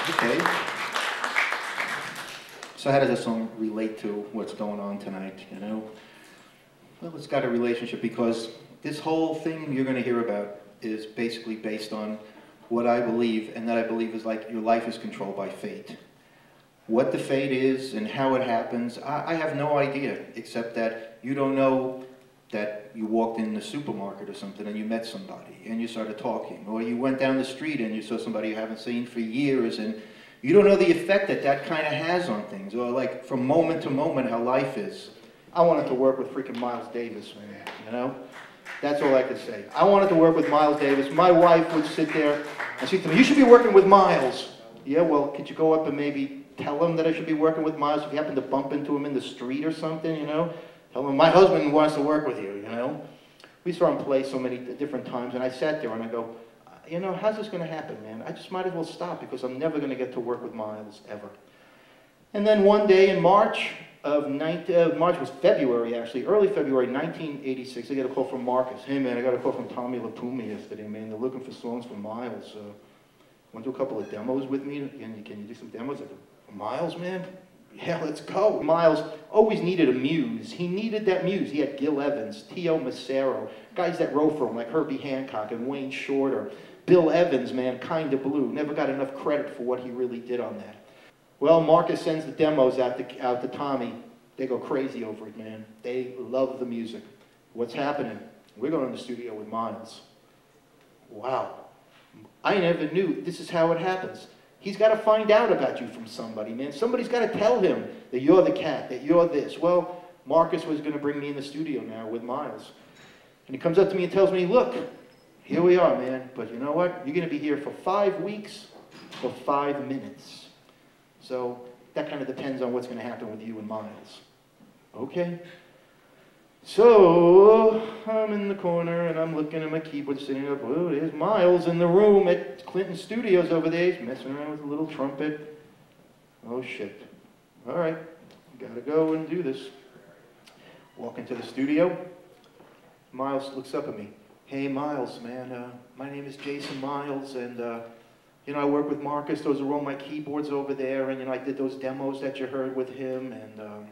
Okay. So how does this song relate to what's going on tonight, you know? Well, it's got a relationship because this whole thing you're going to hear about is basically based on what I believe, and that I believe is like your life is controlled by fate. What the fate is and how it happens, I have no idea, except that you don't know that you walked in the supermarket or something and you met somebody and you started talking, or you went down the street and you saw somebody you haven't seen for years, and you don't know the effect that that kind of has on things, or like from moment to moment how life is. I wanted to work with freaking Miles Davis, man, you know? That's all I could say. I wanted to work with Miles Davis. My wife would sit there and she'd tell me, you should be working with Miles. Yeah, well, could you go up and maybe tell him that I should be working with Miles if you happen to bump into him in the street or something, you know? Tell him, my husband wants to work with you, you know? We saw him play so many different times, and I sat there and I go, you know, how's this going to happen, man? I just might as well stop because I'm never going to get to work with Miles, ever. And then one day in March was February, actually, early February 1986, I get a call from Marcus. Hey, man, I got a call from Tommy LaPuma yesterday, man. They're looking for songs for Miles. Want to do a couple of demos with me? Can you do some demos? I go, Miles, man? Yeah, let's go. Miles always needed a muse. He needed that muse. He had Gil Evans, Tio Macero, guys that wrote for him like Herbie Hancock and Wayne Shorter. Bill Evans, man, Kinda Blue. Never got enough credit for what he really did on that. Well, Marcus sends the demos out to Tommy. They go crazy over it, man. They love the music. What's happening? We're going to the studio with Miles. Wow. I never knew this is how it happens. He's got to find out about you from somebody, man. Somebody's got to tell him that you're the cat, that you're this. Well, Marcus was going to bring me in the studio now with Miles. And he comes up to me and tells me, look, here we are, man. But you know what? You're going to be here for 5 weeks for 5 minutes. So that kind of depends on what's going to happen with you and Miles. Okay. So I'm in the corner and I'm looking at my keyboard sitting up. Oh, there's Miles in the room at Clinton Studios over there. He's messing around with a little trumpet. Oh shit. All right, gotta go and do this. Walk into the studio. Miles looks up at me. Hey Miles, man, my name is Jason Miles, and you know, I work with Marcus. Those are all my keyboards over there, and you know, I did those demos that you heard with him, and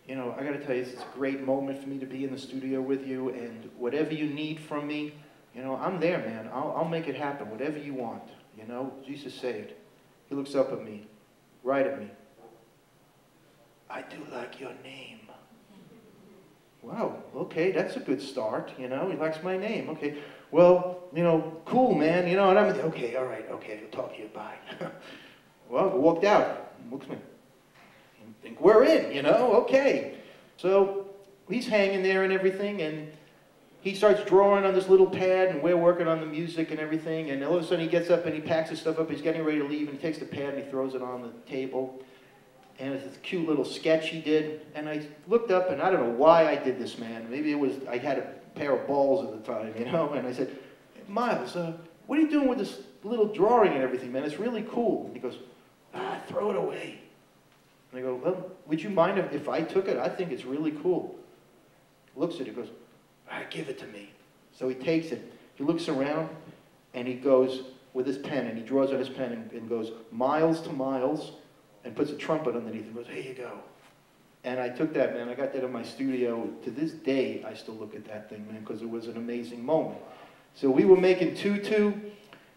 you know, I got to tell you, it's a great moment for me to be in the studio with you, and whatever you need from me, you know, I'm there, man. I'll make it happen, whatever you want, you know. Jesus saved. He looks up at me, right at me. I do like your name. Wow, okay, that's a good start, you know. He likes my name, okay. Well, you know, cool, man, you know, and I'm, okay, all right, okay, I'll talk to you, bye. Well, I walked out, looks at me. Think we're in, you know, okay. So he's hanging there and everything, and he starts drawing on this little pad, and we're working on the music and everything, and all of a sudden he gets up and he packs his stuff up, he's getting ready to leave, and he takes the pad and he throws it on the table, and it's this cute little sketch he did, and I looked up, and I don't know why I did this, man. Maybe it was, I had a pair of balls at the time, you know, and I said, Miles, what are you doing with this little drawing and everything, man? It's really cool. And he goes, throw it away. And I go, well, would you mind if I took it? I think it's really cool. Looks at it, goes, give it to me. So he takes it. He looks around, and he goes with his pen, and he draws on his pen and goes, Miles to Miles, and puts a trumpet underneath and goes, here you go. And I took that, man. I got that in my studio. To this day, I still look at that thing, man, because it was an amazing moment. So we were making Tutu.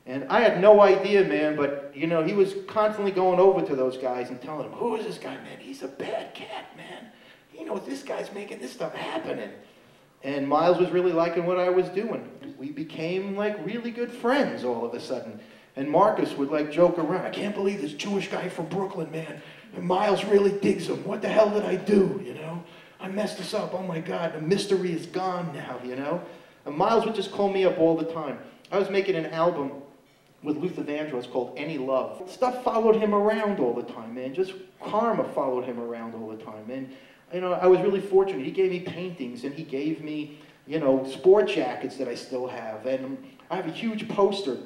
And I had no idea, man, but, you know, he was constantly going over to those guys and telling them, who is this guy, man? He's a bad cat, man. You know, this guy's making this stuff happening. And Miles was really liking what I was doing. We became, like, really good friends all of a sudden. And Marcus would, like, joke around. I can't believe this Jewish guy from Brooklyn, man. And Miles really digs him. What the hell did I do, you know? I messed this up. Oh, my God. The mystery is gone now, you know? And Miles would just call me up all the time. I was making an album with Luther Vandross called Any Love. Stuff followed him around all the time, man. Just karma followed him around all the time. And, you know, I was really fortunate. He gave me paintings, and he gave me, you know, sport jackets that I still have. And I have a huge poster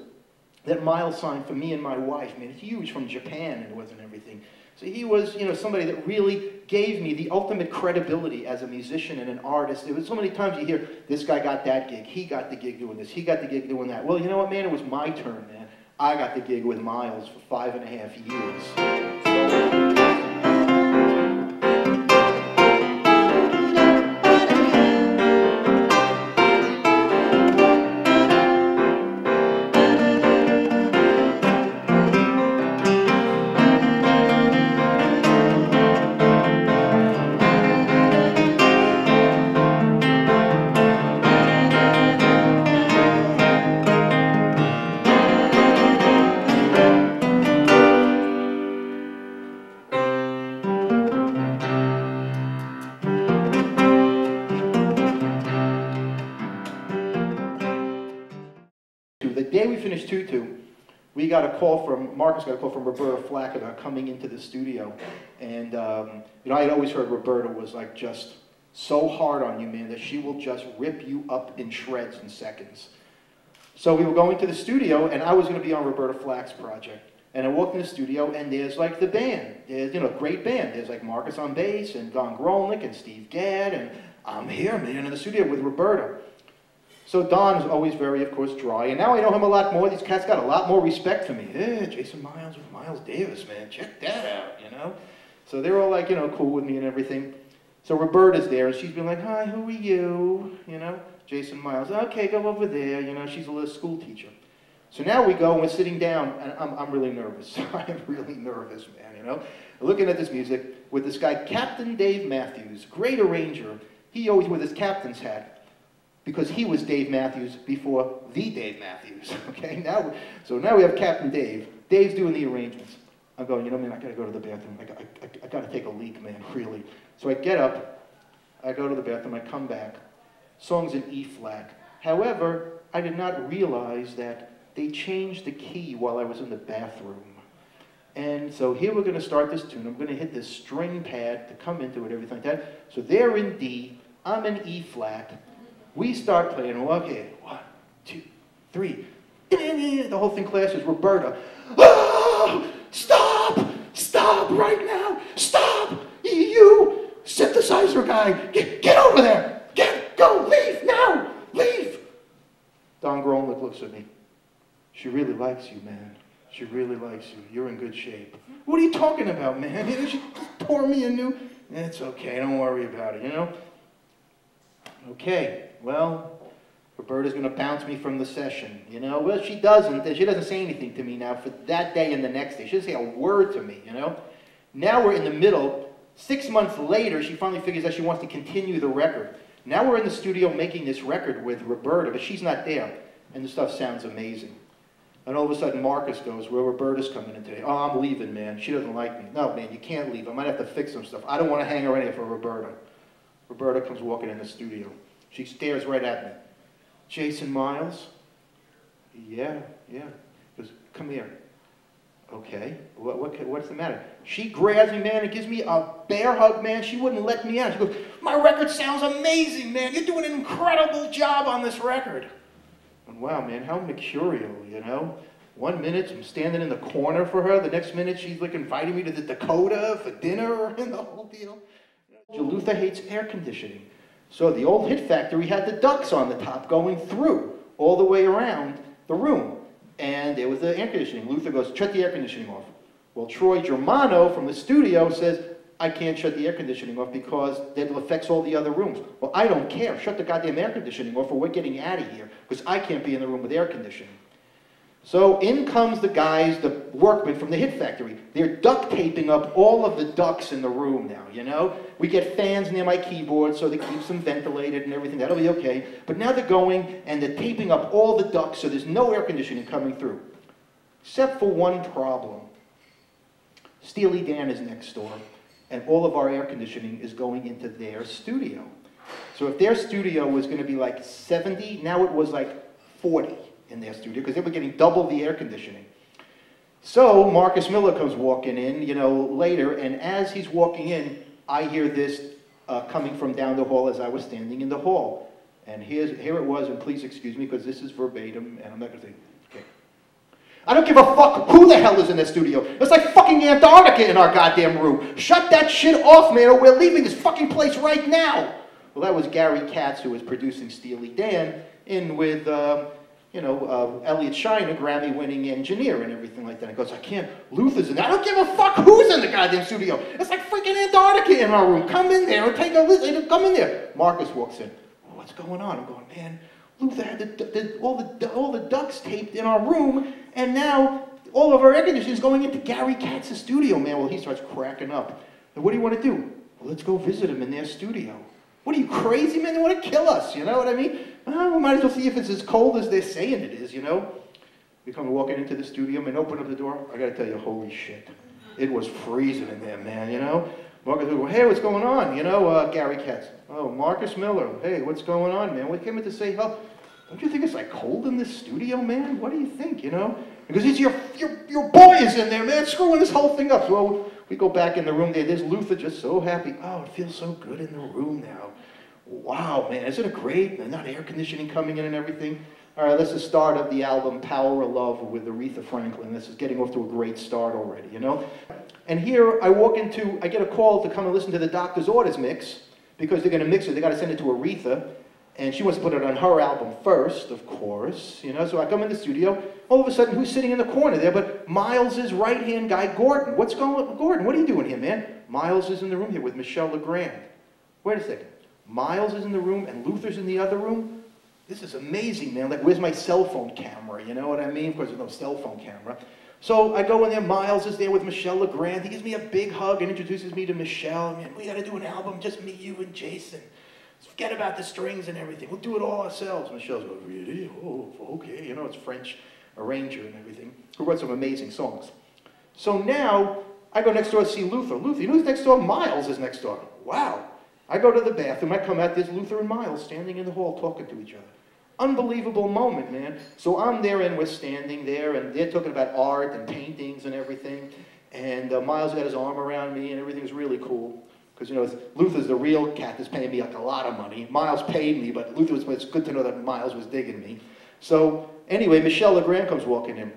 that Miles signed for me and my wife, man. It's huge, from Japan and everything. So he was, you know, somebody that really gave me the ultimate credibility as a musician and an artist. There was so many times you hear, this guy got that gig, he got the gig doing this, he got the gig doing that. Well, you know what, man, it was my turn, man. I got the gig with Miles for 5.5 years. The day we finished Tutu, we got a call from, Marcus got a call from Roberta Flack about coming into the studio. And, you know, I had always heard Roberta was like just so hard on you, man, that she will just rip you up in shreds in seconds. So we were going to the studio, and I was going to be on Roberta Flack's project. And I walked in the studio, and there's like the band. There's, you know, great band. There's like Marcus on bass, and Don Grolnick, and Steve Gadd, and I'm here, man, in the studio with Roberta. So Don is always very, of course, dry, and now I know him a lot more. These cats got a lot more respect for me. Yeah, Jason Miles with Miles Davis, man, check that out, you know? So they're all like, you know, cool with me and everything. So Roberta's there, and she's been like, hi, who are you? You know, Jason Miles, okay, go over there, you know, she's a little school teacher. So now we go, and we're sitting down, and I'm really nervous. I'm really nervous, man, you know? Looking at this music with this guy, Captain Dave Matthews, great arranger. He always with his captain's hat, because he was Dave Matthews before the Dave Matthews, okay? So now we have Captain Dave. Dave's doing the arrangements. I'm going, you know, man, I gotta go to the bathroom. I gotta take a leak, man, really. So I get up, I go to the bathroom, I come back. Song's in E flat. However, I did not realize that they changed the key while I was in the bathroom. And so here we're gonna start this tune. I'm gonna hit this string pad to come into it, everything like that. So they're in D, I'm in E flat. We start playing, okay, 1, 2, 3. The whole thing clashes. Roberta, oh, stop, stop right now, stop, you synthesizer guy, get over there, go, leave now, leave. Don Grolnick looks at me. She really likes you, man. She really likes you. You're in good shape. What are you talking about, man? You know, she pour me a new, it's okay, don't worry about it, you know? Okay, well, Roberta's going to bounce me from the session, you know? Well, she doesn't say anything to me now for that day and the next day. She doesn't say a word to me, you know? Now we're in the middle. 6 months later, she finally figures out she wants to continue the record. Now we're in the studio making this record with Roberta, but she's not there, and the stuff sounds amazing. And all of a sudden, Marcus goes, well, Roberta's coming in today. Oh, I'm leaving, man. She doesn't like me. No, man, you can't leave. I might have to fix some stuff. I don't want to hang around here for Roberta. Roberta comes walking in the studio. She stares right at me. Jason Miles? Yeah. She goes, come here. Okay, what's the matter? She grabs me, man, and gives me a bear hug, man. She wouldn't let me out. She goes, my record sounds amazing, man. You're doing an incredible job on this record. And wow, man, how mercurial, you know? 1 minute, I'm standing in the corner for her. The next minute, she's like inviting me to the Dakota for dinner and the whole deal. Luther hates air conditioning. So the old Hit Factory had the ducts on the top going through all the way around the room. And there was the air conditioning. Luther goes, shut the air conditioning off. Well, Troy Germano from the studio says, I can't shut the air conditioning off because that affects all the other rooms. Well, I don't care. Shut the goddamn air conditioning off or we're getting out of here because I can't be in the room with air conditioning. So in comes the guys, the workmen from the Hit Factory. They're duct taping up all of the ducts in the room now, you know? We get fans near my keyboard so that keeps them ventilated and everything. That'll be okay. But now they're going and they're taping up all the ducts so there's no air conditioning coming through. Except for one problem. Steely Dan is next door and all of our air conditioning is going into their studio. So if their studio was going to be like 70, now it was like 40. In their studio, because they were getting double the air conditioning. So Marcus Miller comes walking in, you know, later, and as he's walking in, I hear this coming from down the hall as I was standing in the hall. And here it was, and please excuse me, because this is verbatim, and I'm not going to say, okay. I don't give a fuck who the hell is in the studio. It's like fucking Antarctica in our goddamn room. Shut that shit off, man, or we're leaving this fucking place right now. Well, that was Gary Katz, who was producing Steely Dan, in with you know, Elliot Shiner, Grammy-winning engineer and everything like that. And he goes, I can't, Luther's in there. I don't give a fuck who's in the goddamn studio. It's like freaking Antarctica in our room. Come in there and take a listen. Come in there. Marcus walks in. Oh, what's going on? I'm going, man, Luther had all the ducts taped in our room, and now all of our air conditioning is going into Gary Katz's studio, man. Well, he starts cracking up. And what do you want to do? Well, let's go visit him in their studio. What are you, crazy, man? They want to kill us, you know what I mean? Well, we might as well see if it's as cold as they're saying it is, you know? We come walking into the studio and open up the door. I gotta tell you, holy shit. It was freezing in there, man, you know? Marcus would go, hey, what's going on? You know, Gary Katz. Oh, Marcus Miller. Hey, what's going on, man? We came in to say, oh, don't you think it's like cold in this studio, man? What do you think, you know? Because it's your boy is in there, man, screwing this whole thing up. So we go back in the room there. There's Luther just so happy. Oh, it feels so good in the room now. Wow, man, isn't it great? And not air conditioning coming in and everything. All right, that's the start of the album Power of Love with Aretha Franklin. This is getting off to a great start already, you know? And here I get a call to come and listen to the Doctor's Orders mix because they're going to mix it. They got to send it to Aretha. And she wants to put it on her album first, of course, you know. So I come in the studio. All of a sudden, who's sitting in the corner there? But Miles' right-hand guy, Gordon. What's going on, Gordon? What are you doing here, man? Miles is in the room here with Michelle Legrand. Wait a second. Miles is in the room and Luther's in the other room? This is amazing, man. Like, where's my cell phone camera? You know what I mean? Of course, there's no cell phone camera. So I go in there. Miles is there with Michelle Legrand. He gives me a big hug and introduces me to Michelle. Man, we got to do an album, just me, you, and Jason. Forget about the strings and everything. We'll do it all ourselves. Michelle's going, really? Oh, okay. You know, it's French arranger and everything, who wrote some amazing songs. So now, I go next door to see Luther. Luther, you know who's next door? Miles is next door. Wow. I go to the bathroom. I come out. There's Luther and Miles standing in the hall talking to each other. Unbelievable moment, man. So I'm there, and we're standing there, and they're talking about art and paintings and everything. And Miles had his arm around me, and everything was really cool. Because, you know, Luther's the real cat that's paying me like a lot of money. Miles paid me, but it's good to know that Miles was digging me. So, anyway, Michelle Legrand comes walking in.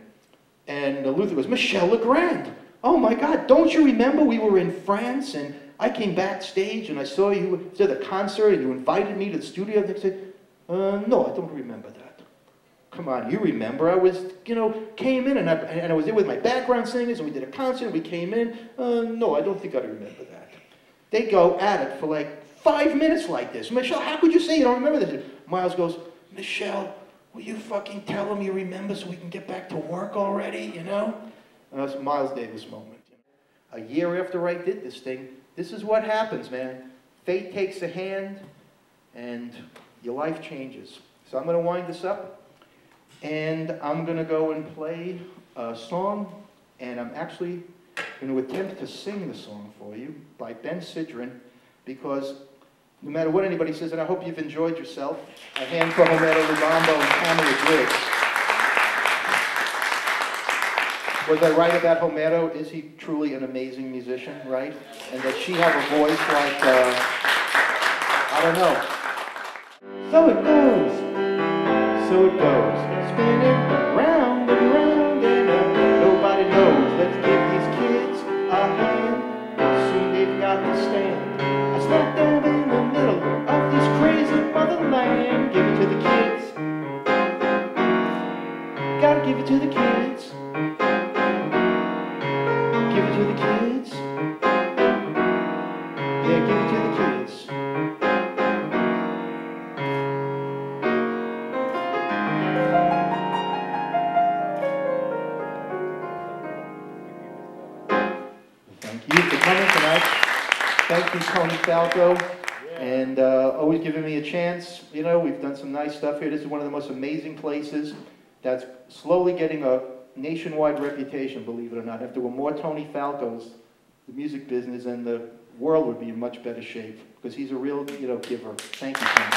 And Luther goes, Michelle Legrand! Oh my God, don't you remember we were in France and I came backstage and I saw you at the concert and you invited me to the studio? And they said, no, I don't remember that. Come on, you remember. I was, you know, came in and I was there with my background singers and we did a concert and we came in. No, I don't think I remember that. They go at it for like 5 minutes like this. Michelle, how could you say you don't remember this? Miles goes, Michelle, will you fucking tell him you remember so we can get back to work already, you know? That's Miles Davis moment. A year after I did this thing, this is what happens, man. Fate takes a hand and your life changes. So I'm going to wind this up and I'm going to go and play a song, and I'm actually going to attempt to sing the song for you by Bensidran, because no matter what anybody says, and I hope you've enjoyed yourself, a hand for Homero Lubambo and Pamela Briggs. Was I right about Homero? Is he truly an amazing musician, right? And does she have a voice like, I don't know. So it goes, spinning round and round, and nobody knows. Let's give these kids a hand, soon they've got to stand. I smack them in the middle of this crazy motherland. Give it to the kids, gotta give it to the kids. Give it to the kids. Yeah, give it to the kids. Thank you for coming tonight. Thank you, Tony Falco, and always giving me a chance. You know, we've done some nice stuff here. This is one of the most amazing places that's slowly getting a nationwide reputation, believe it or not. If there were more Tony Falcos, the music business and the world would be in much better shape, because he's a real, you know, giver. Thank you, Tony.